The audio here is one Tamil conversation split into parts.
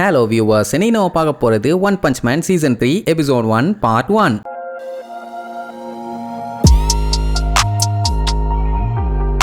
Hello viewers, இன்னைக்கு நம்ம பார்க்க போறது one punch man season 3 episode 1 part 1.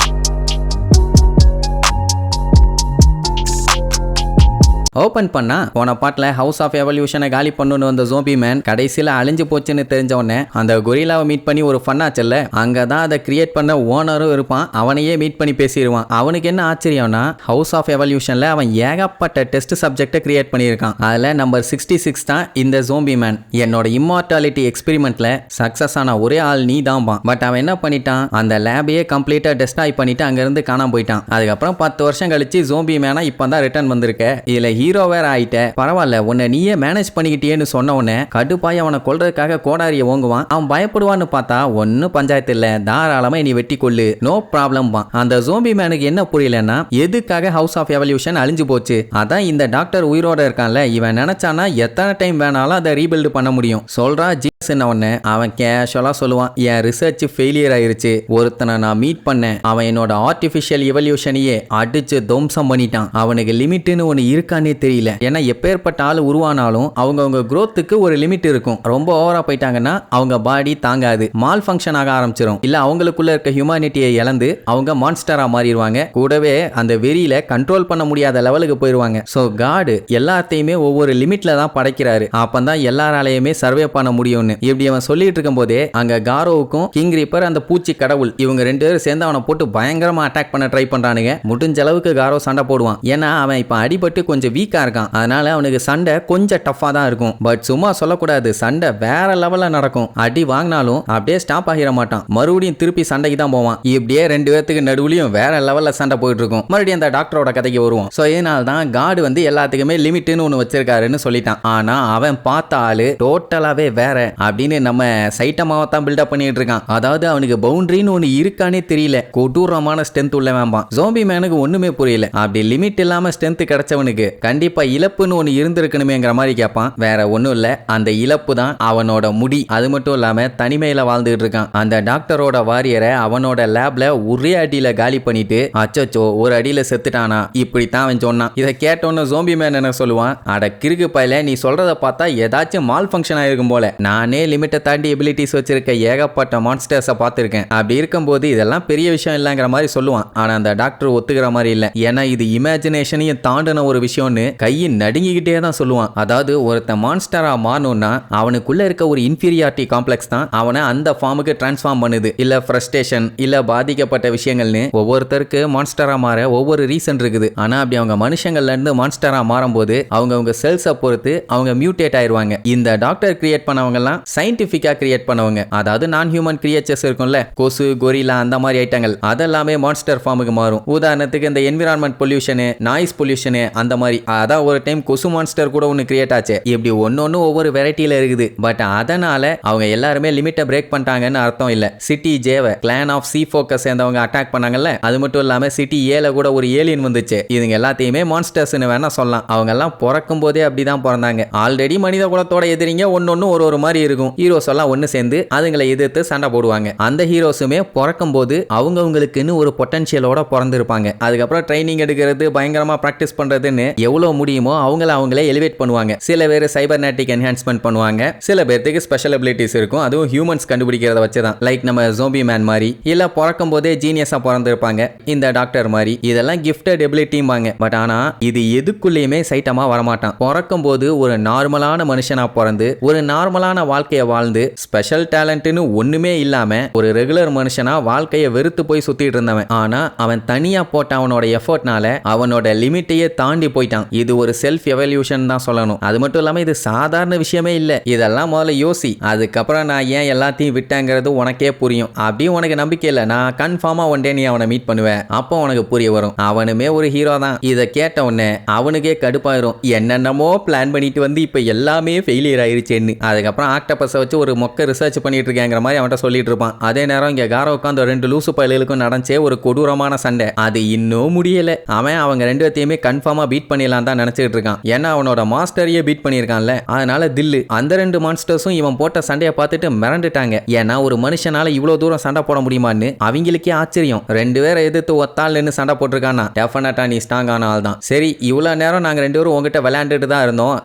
Open பண்ணா போன பாட்டில் ஹவுஸ் ஆஃப் எவல்யூஷனை காலி பண்ணணும்னு வந்த ஜோம்பி மேன் கடைசியில் அழிஞ்சு போச்சுன்னு தெரிஞ்ச உடனே அந்த கொரில்லாவை மீட் பண்ணி ஒரு ஃபன்னாச்சல்ல, அங்கே தான் அதை கிரியேட் பண்ண ஓனரும் இருப்பான். அவனையே மீட் பண்ணி பேசிடுவான். அவனுக்கு என்ன ஆச்சரியம்னா ஹவுஸ் ஆஃப் எவல்யூஷனில் அவன் ஏகப்பட்ட டெஸ்ட் சப்ஜெக்டை கிரியேட் பண்ணியிருக்கான். அதில் நம்பர் 66 தான் இந்த ஜோம்பி மேன். என்னோட இம்மார்டாலிட்டி எக்ஸ்பெரிமெண்ட்ல சக்சஸ் ஆன ஒரே ஆள் நீ தான்பான். பட் அவன் என்ன பண்ணிட்டான், அந்த லேபையே கம்ப்ளீட்டாக டெஸ்டாய் பண்ணிட்டு அங்கேருந்து காணாம போயிட்டான். அதுக்கப்புறம் 10 வருஷம் கழிச்சு ஜோம்பி மேனா இப்போ தான் ரிட்டர்ன் வந்திருக்க. இதில் ஹீரோ வேற ஆயிட்ட, பரவாயில்ல உன்னை நீயே மேனேஜ் பண்ணிக்கிட்டேன்னு சொன்ன உடனே கடுப்பாய் அவனை கொல்றதுக்காக கோடாரியை ஓங்குவான். அவன் பயப்படுவான்னு பார்த்தா ஒன்னும் பஞ்சாயத்து இல்ல, தாராளமா நீ வெட்டி கொள்ளு, நோ ப்ராப்ளம். அந்த ஜோம்பி மேனுக்கு என்ன புரியலன்னா எதுக்காக ஹவுஸ் ஆஃப் எவல்யூஷன் அழிஞ்சு போச்சு. அதான் இந்த டாக்டர் உயிரோட இருக்கான்ல, இவன் நினைச்சானா எத்தனை டைம் வேணாலும் அதை ரீபில்டு பண்ண முடியும் சொல்றா. உடனே அவன் கேஷுவலா சொல்லுவான், என் ரிசர்ச் ஃபெயிலியர் ஆயிருச்சு, ஒருத்தனை நான் மீட் பண்ணேன், அவன் என்னோட ஆர்டிபிஷியல் எவல்யூஷனையே அடிச்சு துவம்சம் பண்ணிட்டான், அவனுக்கு லிமிட்னு ஒன்று இருக்கானே தெரியல. ஏன்னா எப்பேற்பட்ட ஆள் உருவானாலும் அவங்க குரோத்துக்கு ஒரு லிமிட் இருக்கும். ரொம்ப ஓவரா போயிட்டாங்கன்னா அவங்க பாடி தாங்காது, மால் ஃபங்க்ஷன் ஆக ஆரம்பிச்சிடும். இல்ல அவங்களுக்குள்ள இருக்க ஹியூமனிட்டியை இழந்து அவங்க மான்ஸ்டரா மாறிடுவாங்க. கூடவே அந்த வெறியில கண்ட்ரோல் பண்ண முடியாத லெவலுக்கு போயிடுவாங்க. ஸோ காடு எல்லாத்தையுமே ஒவ்வொரு லிமிட்ல தான் படைக்கிறாரு. அப்பதான் எல்லாராலையுமே சர்வே பண்ண முடியும்னு இப்படி அவன் சொல்லிட்டு இருக்கும் போதே அங்க காரோவுக்கும் கிங் ரீப்பர் அந்த பூச்சி கடவுள் இவங்க ரெண்டு பேரும் சேர்ந்து அவனை போட்டு பயங்கரமா அட்டாக் பண்ண ட்ரை பண்றானுங்க. முடிஞ்ச அளவுக்கு காரோ சண்டை போடுவான். ஏன்னா அவன் இப்ப அடிபட்டு கொஞ்சம் வீக்கா இருக்கான். அதனால அவனுக்கு சண்டை கொஞ்சம் டஃபா தான் இருக்கும். பட் சும்மா சொல்லக்கூடாது, சண்டை வேற லெவல்ல நடக்கும். அடி வாங்கினாலும் அப்படியே ஸ்டாப் ஆகிட மாட்டான், மறுபடியும் திருப்பி சண்டைக்கு தான் போவான். இப்படியே ரெண்டு பேத்துக்கு நடுவுலையும் வேற லெவல்ல சண்டை போயிட்டு இருக்கும். மறுபடியும் அந்த டாக்டரோட கதைக்கு வருவோம். ஸோ இதனால தான் காடு வந்து எல்லாத்துக்குமே லிமிட்னு ஒன்று வச்சிருக்காருன்னு சொல்லிட்டான். ஆனா அவன் பார்த்த ஆளு டோட்டலாவே வேற அப்படின்னு நம்ம சைட்டமாவை தான் பில்டப் பண்ணிட்டு இருக்கான். அதாவது அவனுக்கு பவுண்டரின்னு ஒன்று இருக்கானே தெரியல, கொடூரமான ஸ்ட்ரென்த் உள்ளவன். ஜோம்பி மேனுக்கு ஒண்ணுமே புரியல. அப்படி லிமிட் இல்லாம ஸ்ட்ரென்த் கிடைச்சவனுக்கு கண்டிப்பா இழப்புன்னு ஒன்று இருந்திருக்கணுமேங்கிற மாதிரி கேட்பான். வேற ஒன்றும் இல்லை, அந்த இழப்பு தான் அவனோட முடி. அது மட்டும் இல்லாம தனிமையில வாழ்ந்துட்டு இருக்கான். அந்த டாக்டரோட வாரியரை அவனோட லேப்ல ஒரே அடியில காலி பண்ணிட்டு அச்சோ ஒரு அடியில செத்துட்டானா இப்படித்தான் அவன் சொன்னான். இதை கேட்டோன்னு ஜோம்பி மேன் என்ன சொல்லுவான், அட கிறுக்கு பையல, நீ சொல்றத பார்த்தா ஏதாச்சும் மால் ஃபங்க்ஷன் ஆயிருக்கும் போல, நானே லிமிட்டை தாண்டி எபிலிட்டிஸ் வச்சிருக்க ஏகப்பட்ட மான்ஸ்டர்ஸை பார்த்துருக்கேன். அப்படி இருக்கும்போது இதெல்லாம் பெரிய விஷயம் இல்லைங்கிற மாதிரி சொல்லுவான். ஆனா அந்த டாக்டர் ஒத்துக்கிற மாதிரி இல்லை. ஏன்னா இது இமேஜினேஷனையும் தாண்டின ஒரு விஷயம்னு கையை நடுங்கிக்கிட்டே தான் சொல்லுவான். அதாவது ஒருத்தன் மான்ஸ்டரா மாறணும்னா அவனுக்குள்ள இருக்க ஒரு இன்ஃபீரியாரிட்டி காம்ப்ளெக்ஸ் தான் அவனை அந்த ஃபார்முக்கு டிரான்ஸ்ஃபார்ம் பண்ணுது. இல்ல ஃப்ரஸ்ட்ரேஷன், இல்ல பாதிக்கப்பட்ட விஷயங்கள்னு ஒவ்வொருத்தருக்கு மான்ஸ்டரா மாற ஒவ்வொரு ரீசன் இருக்குது. ஆனா அப்படி அவங்க மனுஷங்கள்ல இருந்து மான்ஸ்டரா மாறும்போது அவங்க செல்ஸை பொறுத்து அவங்க மியூட்டேட் ஆயிருவாங்க. இந்த டாக்டர் கிரியேட் பண்ணவங்க எல்லாம் சயின்டிஃபிக்கா கிரியேட் பண்ணவங்க. அதாவது நான் ஹியூமன் கிரியேச்சர்ஸ் இருக்கும்ல, கொசு கொரில்லா அந்த மாதிரி ஐட்டங்கள், அதெல்லாமே மான்ஸ்டர் ஃபார்முக்கு மாறும். உதாரணத்துக்கு இந்த என்விரான்மெண்ட் பொல்யூஷனு, நாய்ஸ் பொல்யூஷனு அந்த மாதிரி. அதான் ஒரு டைம் கொசு மான்ஸ்டர் கூட ஒன்று கிரியேட் ஆச்சு. இப்படி ஒன்னொன்னு ஒவ்வொரு வெரைட்டியில இருக்குது. பட் அதனால அவங்க எல்லாருமே லிமிட்டை பிரேக் பண்ணிட்டாங்கன்னு அர்த்தம் இல்ல. சிட்டி ஜேவை கிளான் ஆஃப் சி ஃபோக்கஸ் சேர்ந்தவங்க அட்டாக் பண்ணாங்கல்ல, அது மட்டும் இல்லாம சிட்டி ஏல கூட ஒரு ஏலியன் வந்துச்சு. இதுங்க எல்லாத்தையுமே மான்ஸ்டர்ஸ்னு வேணா சொல்லலாம். அவங்க எல்லாம் பிறக்கும் போதே அப்படிதான் பிறந்தாங்க. ஆல்ரெடி மனித குலத்தோட எதிரிங்க ஒன்னொன்னு ஒரு மாதிரி இருக்கும். ஹீரோஸ் எல்லாம் ஒன்னு சேர்ந்து அதுங்களை எதிர்த்து சண்டை போடுவாங்க. அந்த ஹீரோஸுமே பிறக்கும் போது அவங்களுக்குன்னு ஒரு பொட்டன்ஷியலோட பிறந்திருப்பாங்க. அதுக்கப்புறம் ட்ரைனிங் எடுக்கிறது, பயங்கரமா பிராக்டிஸ் பண்றதுன்னு எவ்வளவு முடியுமோ அவங்களே எலிவேட் பண்ணுவாங்க. சில பேர் சைபர்நெட்டிக் என்ஹான்ஸ்மெண்ட் பண்ணுவாங்க, சில பேருக்கு ஸ்பெஷல் எபிலிட்டிஸ் இருக்கும். அதுவும் ஹியூமன்ஸ் கண்டுபிடிக்கிறத வச்சுதான். லைக் நம்ம ஜோம்பி மேன் மாதிரி, இல்ல பிறக்கும் போதே ஜீனியஸா பிறந்திருப்பாங்க இந்த டாக்டர் மாதிரி. இதெல்லாம் கிஃப்டட் எபிலிட்டிம்பாங்க. பட் ஆனா இது எதுக்குள்ளேயுமே சைட்டமா வரமாட்டான். பிறக்கும் போது ஒரு நார்மலான மனுஷனா பிறந்து ஒரு நார்மலான வாழ்க்கையை வாழ்ந்து ஸ்பெஷல் டேலண்ட்னு ஒண்ணுமே இல்லாம ஒரு ரெகுலர் மனுஷனா வாழ்க்கையை வெறுத்து போய் சுத்திட்டு இருந்தவன். ஆனா அவன் தனியா போட்ட அவனோட எஃபர்ட்னால அவனோட லிமிட்டையே தாண்டி போயிட்டான். இது ஒரு செல்ஃப் எவல்யூஷன் தான் சொல்லணும். அது மட்டும் இல்லாம இது சாதாரண விஷயமே இல்ல. இதெல்லாம் முதல்ல யோசி, அதுக்கப்புறம் நான் ஏன் எல்லாத்தையும் விட்டேங்கிறது உனக்கே புரியும். அப்படியும் உனக்கு நம்பிக்கை இல்ல, நான் கன்ஃபார்மா ஒன் டே நீ அவனை மீட் பண்ணுவேன், அப்போ உனக்கு புரிய வரும். அவனுமே ஒரு ஹீரோ தான். இதை கேட்ட உடனே அவனுக்கே கடுப்பாயிரும், என்னென்னமோ பிளான் பண்ணிட்டு வந்து இப்ப எல்லாமே ஃபெயிலியர் ஆயிருச்சேன்னு. அதுக்கப்புறம் ஆக்டோபஸை வச்சு ஒரு மொக்க ரிசர்ச் பண்ணிட்டு இருக்கேங்கிற மாதிரி அவன்கிட்ட சொல்லிட்டு இருப்பான். அதே நேரம் இங்க காரோ உட்காந்து 2 லூசு பயலுக்கும் நடந்தே ஒரு கொடூரமான சண்டை. அது இன்னும் முடியல. அவன் அவங்க 2 பேத்தையுமே கன்ஃபார்மா பீட் பண்ணிடலாம் தான் நினைச்சிட்டு இருக்கான். ஏன்னா அவனோட மாஸ்டரையே பீட் பண்ணியிருக்கான்ல. அதனால தில்லு அந்த 2 மான்ஸ்டர்ஸும் இவன் போட்ட சண்டையை பார்த்துட்டு மிரண்டுட்டாங்க. ஏன்னா ஒரு மனுஷனால இவ்வளவு தூரம் சண்டை போட முடியுமான்னு அவங்களுக்கே ஆச்சரியம். 2 பேரை எதிர்த்து ஒத்தாள் நின்று சண்டை போட்டிருக்கானா, டெஃபினட்டா நீ ஸ்ட்ராங் ஆன ஆள் தான். சரி, இவ்வளவு நேரம் நாங்க 2 பேரும் உங்ககிட்ட விளையாண்டுட்டு தான் இருந்தோம்,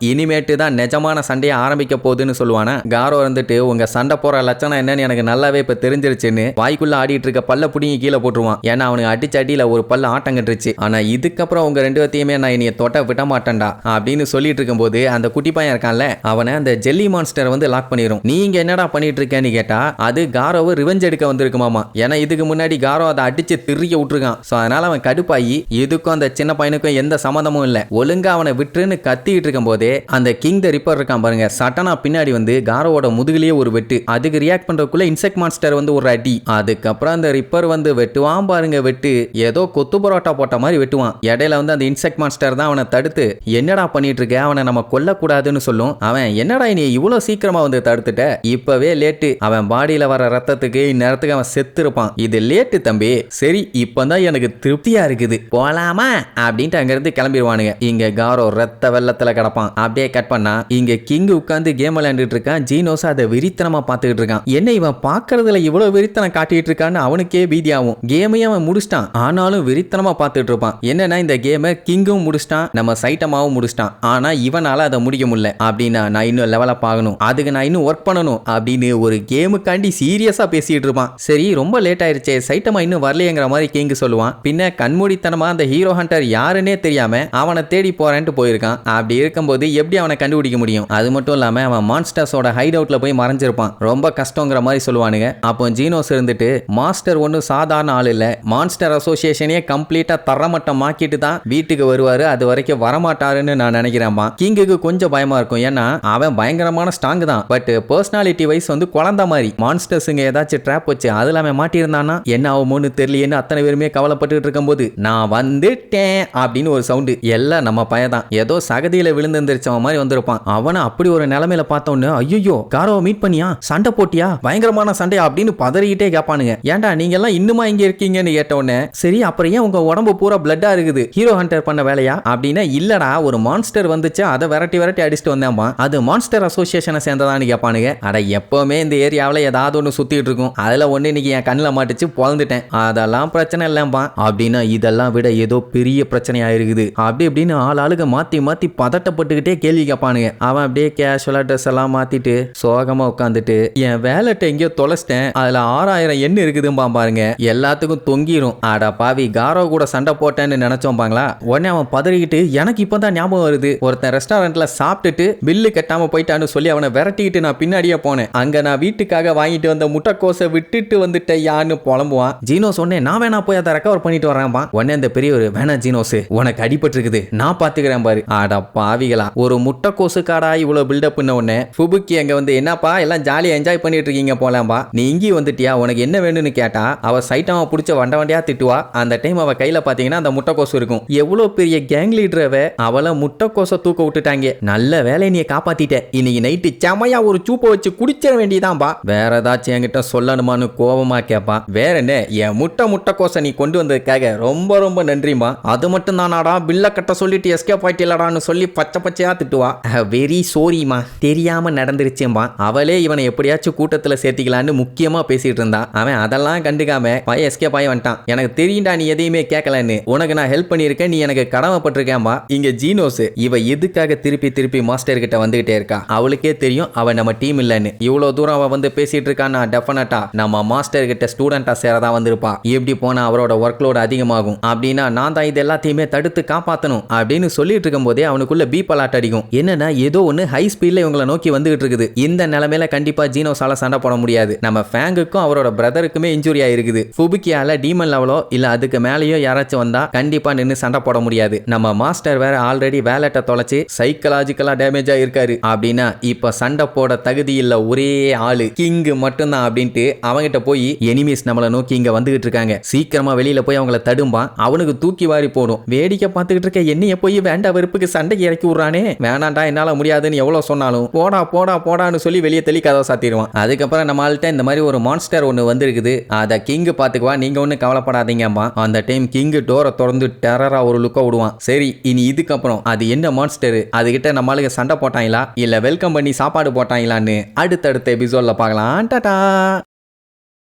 இனிமேட்டு தான் நிஜமான சண்டையை ஆரம்பிக்க போகுதுன்னு சொல்லுவானா. காரோ இருந்துட்டு உங்க சண்டை போற லட்சணம் என்னன்னு எனக்கு நல்லாவே இப்ப தெரிஞ்சிருச்சுன்னு வாய்க்குள்ள ஆடிட்டு இருக்க பல்ல புடிங்கி கீழே போட்டுருவான். ஏன்னா அவனுக்கு அடிச்ச அடியில ஒரு பல்ல ஆட்டங்கட்டுருச்சு. ஆனா இதுக்கப்புறம் உங்க 2 பேத்தையுமே நான் இனிய தொட்ட விட மாட்டேன்டா அப்படின்னு சொல்லிட்டு இருக்கும்போது அந்த குட்டி பையன் இருக்கான்ல, அவனை அந்த ஜெல்லி மான்ஸ்டர் வந்து லாக் பண்ணிரும். நீங்க என்னடா பண்ணிட்டு இருக்கேன்னு கேட்டா அது காரோவை ரிவெஞ்ச் எடுக்க வந்திருக்குமாமா. ஏன்னா இதுக்கு முன்னாடி காரோ அதை அடிச்சு திரிய விட்டுருக்கான். சோ அதனால அவன் கடுப்பாயி இதுக்கும் அந்த சின்ன பையனுக்கும் எந்த சம்மந்தமும் இல்ல, ஒழுங்கா அவனை விட்டுன்னு கத்திட்டு இருக்கும் போதே அந்த கிங் த ரிப்பர் இருக்கான் பாருங்க, சட்டனா பின்னாடி வந்து காரோவோட முதுகிலேயே ஒரு வெட்டு. அதுக்கு ரியாக்ட் பண்றதுக்குள்ள இன்செக்ட் மான்ஸ்டர் வந்து ஒரு அடி. அதுக்கப்புறம் அந்த ரிப்பர் வந்து வெட்டுவான் பாருங்க, வெட்டு ஏதோ கொத்து பரோட்டா போட்ட மாதிரி வெட்டுவான். இடையில வந்து அந்த இன்செக்ட் மான்ஸ்டர் தான் அவனை தடுத்து என்னடா பண்ணிட்டு இருக்க, அவனை நம்ம கொல்ல கூடாதுன்னு சொல்லும். அவன் என்னடா நீ இவ்வளவு சீக்கிரமா வந்து தடுத்துட்ட, இப்பவே லேட்டு, அவன் பாடியில வர ரத்தத்துக்கு இந்நேரத்துக்கு அவன் செத்து இருப்பான், இது லேட்டு தம்பி, சரி இப்பதான் எனக்கு திருப்தியா இருக்குது போலாமா அப்படின்ட்டு அங்க இருந்து கிளம்பிடுவானுங்க. இங்க காரோ ரத்த வெள்ளத்துல கிடப்பான். அப்படியே கட் பண்ணா இங்க கிங் உட்கார்ந்து கேம் விளையாண்டுட்டு இருக்கான். ஜீனோஸ் அதை வெறித்தனமா பார்த்துக்கிட்டு இருக்கான். என்ன இவன் பாக்குறதுல இவ்வளவு வெறித்தனம் காட்டிட்டு இருக்கான்னு அவனுக்கே பீதியாகும். கேமையும் அவன் முடிச்சிட்டான், ஆனாலும் வெறித்தனமா பார்த்துட்டு இருப்பான். என்னன்னா இந்த கேமை கிங்கும் முடிச்சிட்டான், நம்ம சைட்டமாவும் முடிச்சிட்டான், ஆனா இவனால அதை முடிக்க முடியல. அப்படின்னா நான் இன்னும் லெவலப் ஆகணும், அதுக்கு நான் இன்னும் ஒர்க் பண்ணணும் அப்படின்னு ஒரு கேமுக்காண்டி சீரியஸா பேசிட்டு இருப்பான். சரி ரொம்ப லேட் ஆயிருச்சே, சைட்டமா இன்னும் வரலையேங்கிற மாதிரி கிங் சொல்லுவான். பின்ன கண்மூடித்தனமா அந்த ஹீரோ ஹண்டர் யாருன்னே தெரியாம அவனை தேடி போறேன்ட்டு போயிருக்கான். அப்படி இருக்கும்போது எப்படி அவனை கண்டுபிடிக்க முடியும்? அது மட்டும் இல்லாம அவன் மான்ஸ்டர்ஸோட ஹைட் அவுட்ல போய் மறைஞ்சிருப்பான், ரொம்ப கஷ்டங்கிற மாதிரி சொல்லுவானுங்க. அப்போ ஜீனோஸ் இருந்துட்டு மாஸ்டர் ஒன்னும் சாதாரண ஆள் இல்ல, மான்ஸ்டர் அசோசியேஷனே கம்ப்ளீட்டா தரமட்டம் ஆக்கிட்டு தான் வீட்டுக்கு வருவாரு, அது வரைக்கும் வரமாட்டாருன்னு நான் நினைக்கிறேன்மா. கிங்குக்கு கொஞ்சம் பயமா இருக்கும், ஏன்னா அவன் பயங்கரமான ஸ்ட்ராங் தான், பட் பர்சனாலிட்டி வைஸ் வந்து குழந்தை மாதிரி. மான்ஸ்டர்ஸுங்க ஏதாச்சும் ட்ராப் வச்சு அதுல அவன் மாட்டியிருந்தானா என்ன ஆகுமோன்னு தெரியலையேன்னு அத்தனை பேருமே கவலைப்பட்டு இருக்கும்போது நான் வந்துட்டேன் அப்படின்னு ஒரு சவுண்டு. எல்லாம் நம்ம பையன் தான், ஏதோ சகதியில விழுந்திருச்சவன் மாதிரி வந்திருப்பான். அவனை அப்படி ஒரு நிலைமையில பார்த்தோன்னு ஐயோ காரோவை மீட் பண்ணியா, சண்டை போட்டியா, பயங்கரமான சண்டையா அப்படின்னு பதறிக்கிட்டே கேட்பானுங்க. ஏன்டா நீங்க எல்லாம் இன்னுமா இங்க இருக்கீங்கன்னு கேட்டவுடனே சரி அப்புறம் ஏன் உங்க உடம்பு பூரா பிளட்டா இருக்குது, ஹீரோ ஹண்டர் பண்ண வேலையா அப்படின்னா இல்லடா ஒரு மான்ஸ்டர் வந்துச்சு அதை விரட்டி விரட்டி அடிச்சுட்டு வந்தேன்பா, அது மான்ஸ்டர் அசோசியேஷனை சேர்ந்ததான்னு கேட்பானுங்க. அட எப்பவுமே இந்த ஏரியாவில் ஏதாவது ஒன்று சுத்திட்டு இருக்கும், அதுல ஒண்ணு இன்னைக்கு என் கண்ணில் மாட்டுச்சு பொழந்துட்டேன், அதெல்லாம் பிரச்சனை இல்லம்பா அப்படின்னா இதெல்லாம் விட ஏதோ பெரிய பிரச்சனையா இருக்குது அப்படி இப்படின்னு ஆளுக மாத்தி மாத்தி பதட்டப்பட்டுக்கிட்டே கேள்வி கேட்பானுங்க. அவன் அப்படியே கேஷுவலா ட்ரெஸ் எல்லாம் மாத்திட்டு சோகமா உட்காந்துட்டு என் வேலட்டை எங்கேயோ தொலைச்சிட்டேன், அதுல 6000 எண்ணு இருக்குதும்பா பாருங்க, எல்லாத்துக்கும் தொங்கிரும். அட பாவி காரோ கூட சண்டை போட்டேன்னு நினைச்சோம்பாங்களா. உடனே அவன் பதறிக்கிட்டு எனக்கு இப்பதான் ஞாபகம் வருது, ஒருத்தன் ரெஸ்டாரண்ட்ல சாப்பிட்டுட்டு பில்லு கட்டாம போயிட்டான்னு சொல்லி அவனை விரட்டிக்கிட்டு நான் பின்னாடியே போனேன், அங்க நான் வீட்டுக்காக வாங்கிட்டு வந்த முட்டைக்கோசை விட்டுட்டு வந்துட்டேன் யான்னு புலம்புவான். ஜீனோ சொன்னேன் நான் வேணா போய் அதை ரெக்கவர் பண்ணிட்டு வரேன்பா. உடனே அந்த பெரியவர் வேணா ஜீனோஸ் உனக்கு அடிபட்டு இருக்குது நான் பாத்துக்கிறேன் பாரு. ஆட பாவிகளா, ஒரு முட்டைக்கோசு காடா இவ்வளவு பில்டப் பண்ண உடனே ஃபுபுக்கி அங்க வந்து என்னப்பா எல்லாம் ஜாலியா என்ஜாய் பண்ணிட்டு இருக்கீங்க போலாம்பா, நீ இங்கி வந்துட்டியா உனக்கு என்ன வேணும்னு கேட்டா அவ சைட்டாம பிடிச்ச வண்டியா திட்டுவா. அந்த டைம் அவ கையில பாத்தீங்கன்னா அந்த முட்டைக்கோசு இருக்கும். எவ்வளவு பெரிய கேங் லீடரவ அவளை முட்டைக்கோசை தூக்க விட்டுட்டாங்க, நல்ல வேலை நீ காப்பாத்திட்ட, இன்னைக்கு நைட்டு செமையா ஒரு சூப்பை வச்சு குடிச்சிட வேண்டியதான்பா. வேற ஏதாச்சும் என்கிட்ட சொல்லணுமான்னு கோபமா கேப்பா. வேற என்ன என் முட்டைக்கோசை நீ கொண்டு வந்ததுக்காக ரொம்ப ரொம்ப நன்றிமா, அது மட்டும் தானாடா பில்ல கட்ட சொல்லிட்டு எஸ்கேப் ஆயிட்டலடான்னு சொல்லி பச்சை பச்சையா திட்டுவா. வெரி சோரிமா தெரியாம நடந்துருச்சேம்பா. அவளே இவனை எப்படியாச்சும் கூட்டத்துல சேர்த்திக்கலான்னு முக்கியமா பேசிட்டு இருந்தா, அவன் அதெல்லாம் கண்டுக்காம பையன் எஸ்கேப் ஆகி வந்துட்டான். எனக்கு தெரியும்டா நீ எதையுமே கேட்கலன்னு, உனக்கு நான் ஹெல்ப் பண்ணிருக்கேன், நீ எனக்கு கடமைப்பட்டிருக்கேன்பா. இங்க ஜீனோஸ் இவ எதுக்காக திருப்பி திருப்பி மாஸ்டர் கிட்ட வந்துகிட்டே இருக்கா, அவளுக்கே தெரியும் அவன் நம்ம டீம் இல்லன்னு. இவ்வளவு தூரம் அவ வந்து பேசிட்டு இருக்கான்னா டெஃபினட்டா நம்ம மாஸ்டர் கிட்ட ஸ்டூடெண்டா சேரதான் வந்திருப்பா. எப்படி போனா அவரோட ஒர்க் லோட் அதிகமாகும், அப்படின்னா நான் தான் இது எல்லாத்தையுமே தடுத்து காப்பாத்தணும் அப்படின்னு சொல்லிட்டு இருக்கும் போதே அவனுக்குள்ள பீப் அலர்ட் அடிக்கும். என்னன்னா ஏதோ ஒன்னு ஹை ஸ்பீட்ல இவங்களை நோக்கி வந்துகிட்டு இருக்குது. இந்த நிலைமையில கண்டிப்பா ஜீனோஸால சண்டை போட முடியாது, நம்ம ஃபேங்குக்கும் அவரோட பிரதருக்குமே இன்ஜுரி ஆயிருக்குது. ஃபுபுக்கியால டீமன் லெவலோ இல்ல அதுக்கு மேலேயோ யாராச்சும் வந்தா கண்டிப்பா நின்று சண்டை போட முடியாது. நம்ம மாஸ்டர் வேற ஆல்ரெடி வேலட்டை தொலைச்சு சைக்கலாஜிக்கலா டேமேஜ் ஆயிருக்காரு, அப்படின்னா இப்ப சண்டை போட தகுதி இல்ல ஒரே ஆளு கிங் மட்டும்தான் அப்படின்ட்டு அவங்கிட்ட போய் எனிமீஸ் நம்மளை நோக்கி இங்க வந்துகிட்டு இருக்காங்க, சீக்கிரமா வெளியில போய் அவங்கள தடும்பா, அவனுக்கு தூக்கி வாரி போடும். வேடிக்கை பார்த்துக்கிட்டு இருக்க என்னைய போய் வேண்டா வெறுப்புக்கு சண்டைக்கு இறக்கி விடுறானே, வேணாண்டா என்னால முடியாதுன்னு எவ்வளவு சொன்னாலும் போடா போடா போடான்னு சொல்லி வெளியே தள்ளி கதவை சாத்திடுவான். அதுக்கப்புறம் நம்ம ஆள்கிட்ட இந்த மாதிரி ஒரு மான்ஸ்டர் ஒன்று வந்திருக்குது, அதை கிங் பாத்துக்குவா, நீங்க ஒன்றும் கவலைப்படாதீங்கம்மா. அந்த டைம் கிங் டோரை திறந்து டெரரா ஒரு லுக்க விடுவான். சரி, இனி இதுக்கப்புறம் அது என்ன மான்ஸ்டர், அதுகிட்ட நம்ம ஆளுங்க சண்டை போட்டாங்களா இல்ல வெல்கம் பண்ணி சாப்பாடு போட்டாங்களான்னு அடுத்தடுத்த எபிசோட்ல பார்க்கலாம். டாடா.